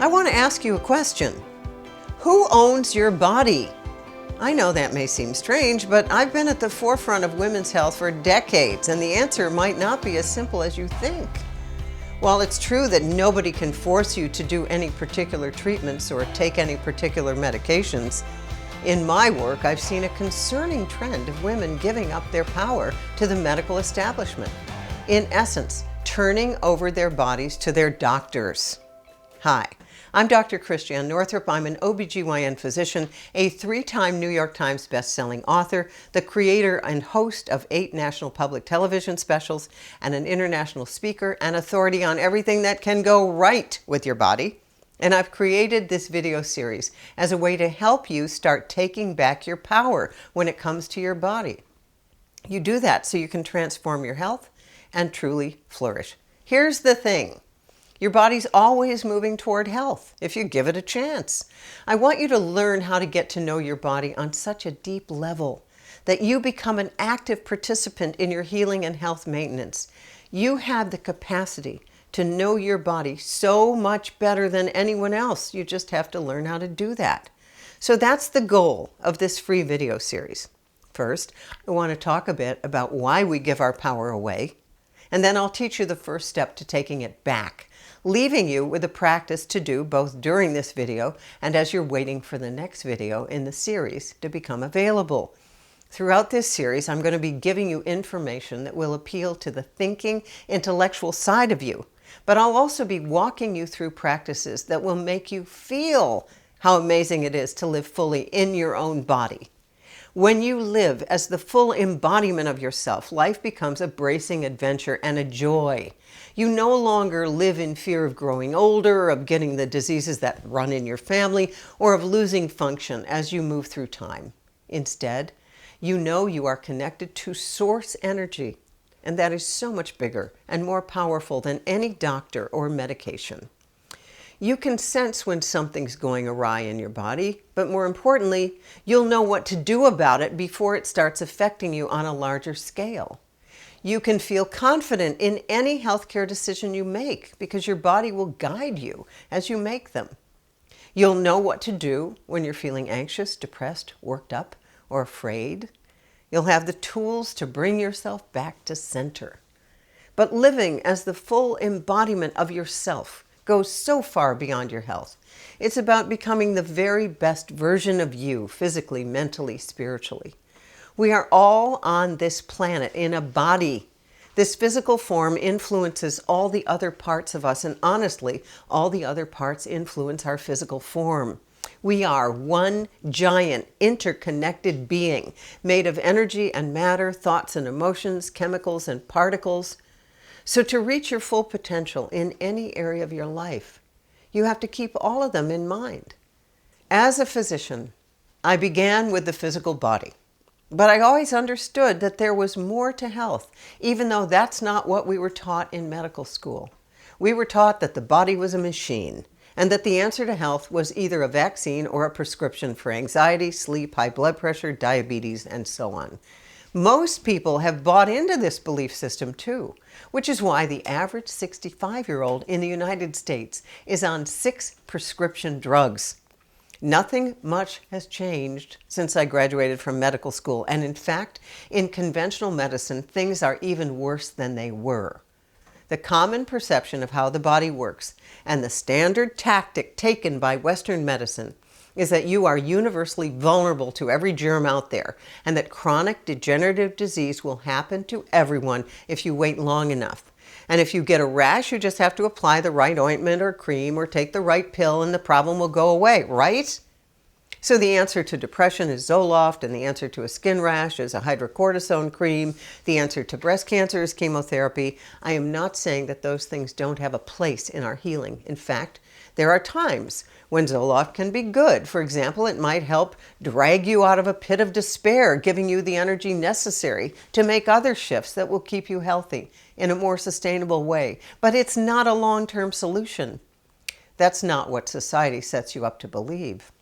I want to ask you a question. Who owns your body? I know that may seem strange, but I've been at the forefront of women's health for decades, and the answer might not be as simple as you think. While it's true that nobody can force you to do any particular treatments or take any particular medications, in my work I've seen a concerning trend of women giving up their power to the medical establishment. In essence, turning over their bodies to their doctors. Hi, I'm Dr. Christiane Northrup. I'm an OBGYN physician, a 3-time New York Times best-selling author, the creator and host of 8 national public television specials, and an international speaker and authority on everything that can go right with your body. And I've created this video series as a way to help you start taking back your power when it comes to your body. You do that so you can transform your health and truly flourish. Here's the thing. Your body's always moving toward health if you give it a chance. I want you to learn how to get to know your body on such a deep level that you become an active participant in your healing and health maintenance. You have the capacity to know your body so much better than anyone else. You just have to learn how to do that. So that's the goal of this free video series. First, I want to talk a bit about why we give our power away, and then I'll teach you the first step to taking it back, leaving you with a practice to do both during this video and as you're waiting for the next video in the series to become available. Throughout this series, I'm going to be giving you information that will appeal to the thinking, intellectual side of you, but I'll also be walking you through practices that will make you feel how amazing it is to live fully in your own body. When you live as the full embodiment of yourself, life becomes a bracing adventure and a joy. You no longer live in fear of growing older, of getting the diseases that run in your family, or of losing function as you move through time. Instead, you know you are connected to source energy, and that is so much bigger and more powerful than any doctor or medication. You can sense when something's going awry in your body, but more importantly, you'll know what to do about it before it starts affecting you on a larger scale. You can feel confident in any healthcare decision you make because your body will guide you as you make them. You'll know what to do when you're feeling anxious, depressed, worked up, or afraid. You'll have the tools to bring yourself back to center. But living as the full embodiment of yourself goes so far beyond your health. It's about becoming the very best version of you, physically, mentally, spiritually. We are all on this planet in a body. This physical form influences all the other parts of us, and honestly, all the other parts influence our physical form. We are one giant interconnected being made of energy and matter, thoughts and emotions, chemicals and particles. So to reach your full potential in any area of your life, you have to keep all of them in mind. As a physician, I began with the physical body, but I always understood that there was more to health, even though that's not what we were taught in medical school. We were taught that the body was a machine, and that the answer to health was either a vaccine or a prescription for anxiety, sleep, high blood pressure, diabetes, and so on. Most people have bought into this belief system too, which is why the average 65-year-old in the United States is on 6 prescription drugs. Nothing much has changed since I graduated from medical school, and in fact, in conventional medicine, things are even worse than they were. The common perception of how the body works and the standard tactic taken by Western medicine is that you are universally vulnerable to every germ out there, and that chronic degenerative disease will happen to everyone if you wait long enough. And if you get a rash, you just have to apply the right ointment or cream or take the right pill and the problem will go away, right? So the answer to depression is Zoloft, and the answer to a skin rash is a hydrocortisone cream. The answer to breast cancer is chemotherapy. I am not saying that those things don't have a place in our healing. In fact, there are times when Zoloft can be good. For example, it might help drag you out of a pit of despair, giving you the energy necessary to make other shifts that will keep you healthy in a more sustainable way. But it's not a long-term solution. That's not what society sets you up to believe.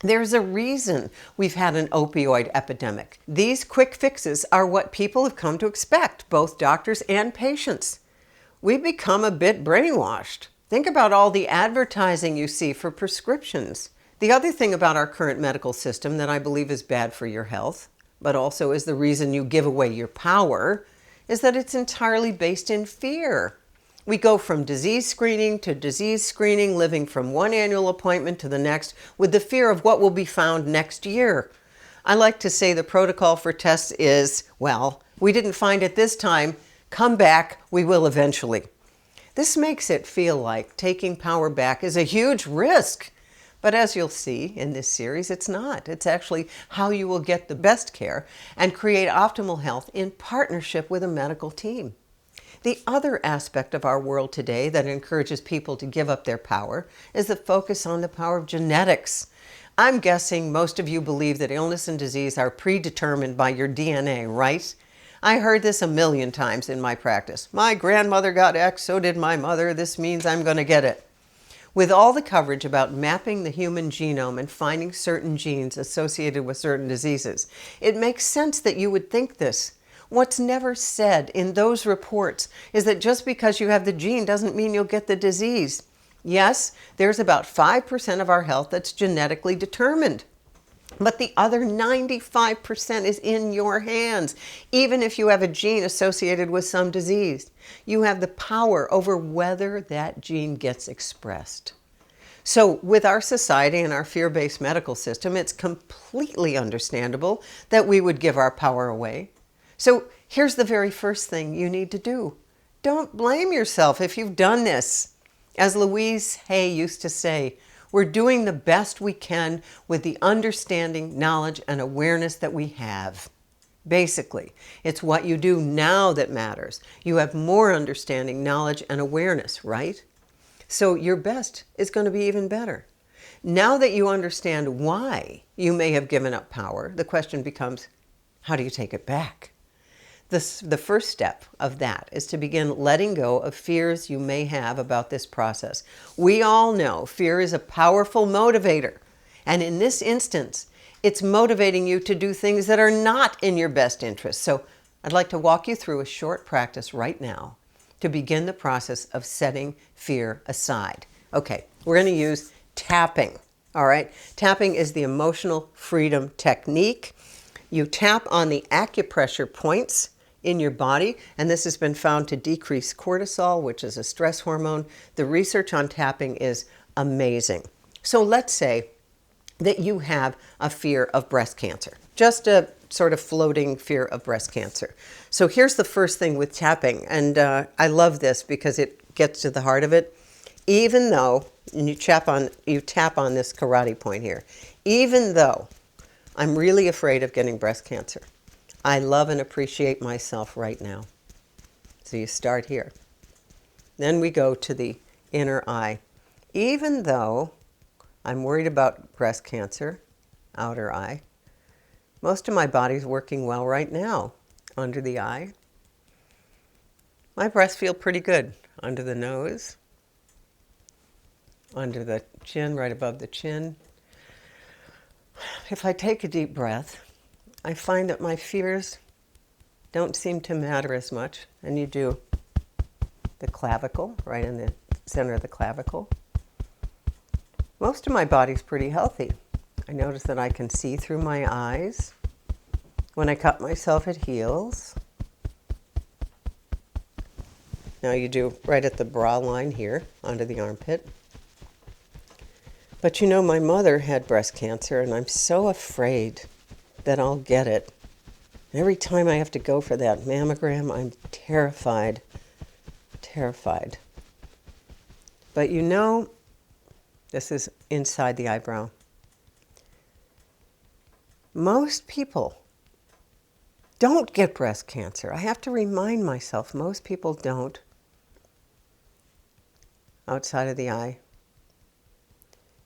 There's a reason we've had an opioid epidemic. These quick fixes are what people have come to expect, both doctors and patients. We've become a bit brainwashed. Think about all the advertising you see for prescriptions. The other thing about our current medical system that I believe is bad for your health, but also is the reason you give away your power, is that it's entirely based in fear. We go from disease screening to disease screening, living from one annual appointment to the next with the fear of what will be found next year. I like to say the protocol for tests is, well, we didn't find it this time, come back, we will eventually. This makes it feel like taking power back is a huge risk. But as you'll see in this series, it's not. It's actually how you will get the best care and create optimal health in partnership with a medical team. The other aspect of our world today that encourages people to give up their power is the focus on the power of genetics. I'm guessing most of you believe that illness and disease are predetermined by your DNA, right? I heard this a million times in my practice. My grandmother got X, so did my mother. This means I'm going to get it. With all the coverage about mapping the human genome and finding certain genes associated with certain diseases, it makes sense that you would think this. What's never said in those reports is that just because you have the gene doesn't mean you'll get the disease. Yes, there's about 5% of our health that's genetically determined. But the other 95% is in your hands, even if you have a gene associated with some disease. You have the power over whether that gene gets expressed. So with our society and our fear-based medical system, it's completely understandable that we would give our power away. So here's the very first thing you need to do. Don't blame yourself if you've done this. As Louise Hay used to say, we're doing the best we can with the understanding, knowledge, and awareness that we have. Basically, it's what you do now that matters. You have more understanding, knowledge, and awareness, right? So your best is going to be even better. Now that you understand why you may have given up power, the question becomes, how do you take it back? The first step of that is to begin letting go of fears you may have about this process. We all know fear is a powerful motivator. And in this instance, it's motivating you to do things that are not in your best interest. So I'd like to walk you through a short practice right now to begin the process of setting fear aside. Okay, we're going to use tapping. All right, tapping is the emotional freedom technique. You tap on the acupressure points in your body, and this has been found to decrease cortisol, which is a stress hormone. The research on tapping is amazing. So let's say that you have a fear of breast cancer, just a sort of floating fear of breast cancer. So here's the first thing with tapping, and I love this because it gets to the heart of it. Even though, and you tap on this karate point here, even though I'm really afraid of getting breast cancer, I love and appreciate myself right now. So you start here. Then we go to the inner eye. Even though I'm worried about breast cancer, outer eye, most of my body's working well right now. Under the eye. My breasts feel pretty good. Under the nose. Under the chin, right above the chin. If I take a deep breath, I find that my fears don't seem to matter as much. And you do the clavicle, right in the center of the clavicle. Most of my body's pretty healthy. I notice that I can see through my eyes. When I cut myself, it heals. Now you do right at the bra line here, under the armpit. But you know, my mother had breast cancer, and I'm so afraid that I'll get it. Every time I have to go for that mammogram, I'm terrified. Terrified. But you know, this is inside the eyebrow. Most people don't get breast cancer. I have to remind myself, most people don't. Outside of the eye.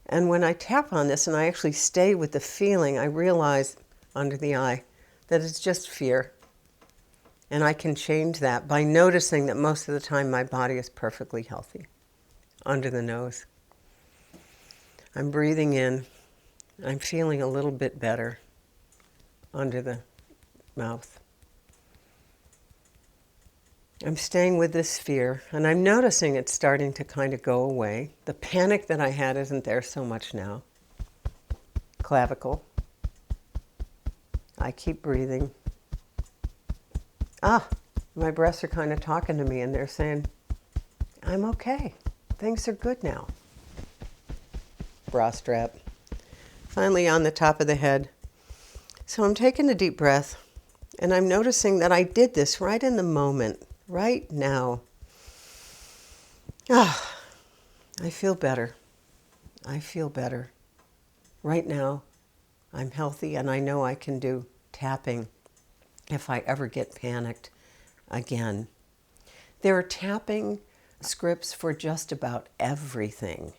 And when I tap on this and I actually stay with the feeling, I realize under the eye that it's just fear. And I can change that by noticing that most of the time my body is perfectly healthy. Under the nose. I'm breathing in. I'm feeling a little bit better under the mouth. I'm staying with this fear, and I'm noticing it's starting to kind of go away. The panic that I had isn't there so much now. Clavicle. I keep breathing. My breasts are kind of talking to me, and they're saying, I'm okay. Things are good now. Bra strap. Finally on the top of the head. So I'm taking a deep breath, and I'm noticing that I did this right in the moment, right now. I feel better. I feel better. Right now, I'm healthy, and I know I can do tapping if I ever get panicked again. There are tapping scripts for just about everything.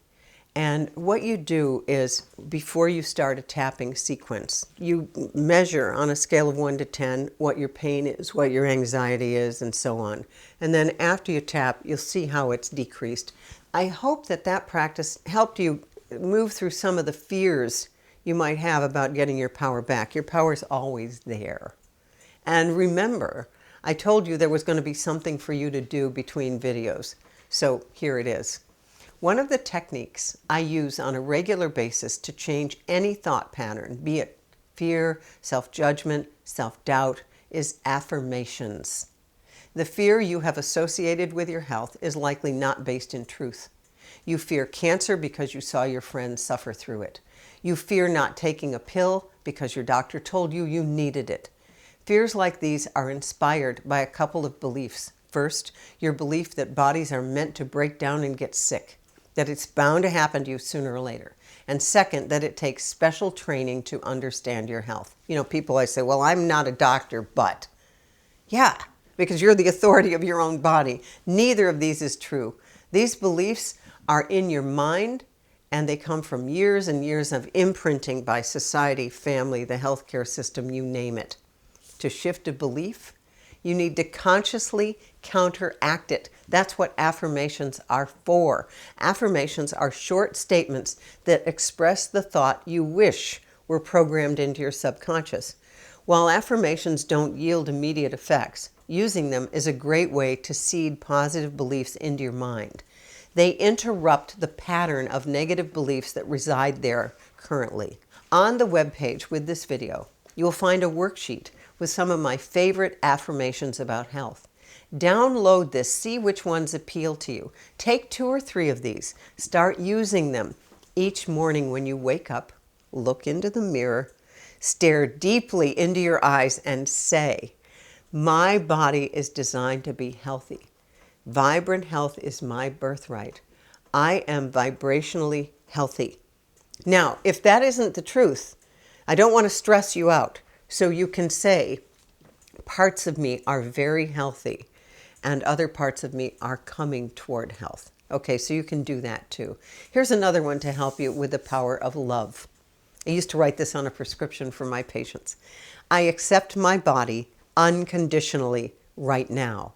And what you do is, before you start a tapping sequence, you measure on a scale of 1 to 10 what your pain is, what your anxiety is, and so on. And then after you tap, you'll see how it's decreased. I hope that that practice helped you move through some of the fears you might have about getting your power back. Your power's always there. And remember, I told you there was going to be something for you to do between videos. So here it is. One of the techniques I use on a regular basis to change any thought pattern, be it fear, self-judgment, self-doubt, is affirmations. The fear you have associated with your health is likely not based in truth. You fear cancer because you saw your friends suffer through it. You fear not taking a pill because your doctor told you you needed it. Fears like these are inspired by a couple of beliefs. First, your belief that bodies are meant to break down and get sick, that it's bound to happen to you sooner or later. And second, that it takes special training to understand your health. You know, people always say, well, I'm not a doctor, but. Yeah, because you're the authority of your own body. Neither of these is true. These beliefs are in your mind, and they come from years and years of imprinting by society, family, the healthcare system, you name it. To shift a belief, you need to consciously counteract it. That's what affirmations are for. Affirmations are short statements that express the thought you wish were programmed into your subconscious. While affirmations don't yield immediate effects, using them is a great way to seed positive beliefs into your mind. They interrupt the pattern of negative beliefs that reside there currently. On the webpage with this video, you will find a worksheet with some of my favorite affirmations about health. Download this, see which ones appeal to you. Take 2 or 3 of these. Start using them each morning when you wake up. Look into the mirror, stare deeply into your eyes and say, my body is designed to be healthy. Vibrant health is my birthright. I am vibrationally healthy. Now, if that isn't the truth, I don't want to stress you out. So you can say, parts of me are very healthy and other parts of me are coming toward health. Okay, so you can do that too. Here's another one to help you with the power of love. I used to write this on a prescription for my patients. I accept my body unconditionally right now.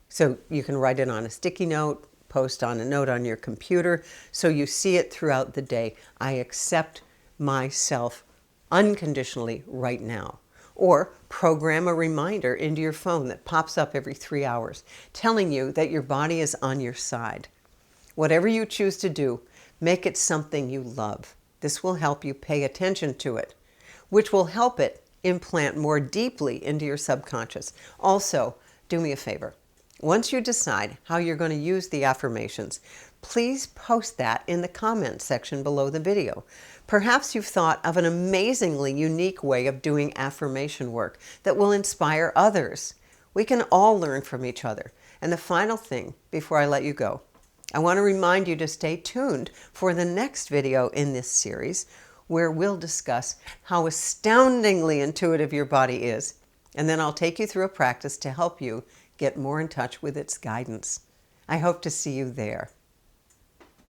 So you can write it on a sticky note, post on a note on your computer, so you see it throughout the day. I accept myself unconditionally right now. Or program a reminder into your phone that pops up every 3 hours, telling you that your body is on your side. Whatever you choose to do, make it something you love. This will help you pay attention to it, which will help it implant more deeply into your subconscious. Also, do me a favor. Once you decide how you're going to use the affirmations, please post that in the comments section below the video. Perhaps you've thought of an amazingly unique way of doing affirmation work that will inspire others. We can all learn from each other. And the final thing, before I let you go, I want to remind you to stay tuned for the next video in this series, where we'll discuss how astoundingly intuitive your body is. And then I'll take you through a practice to help you get more in touch with its guidance. I hope to see you there.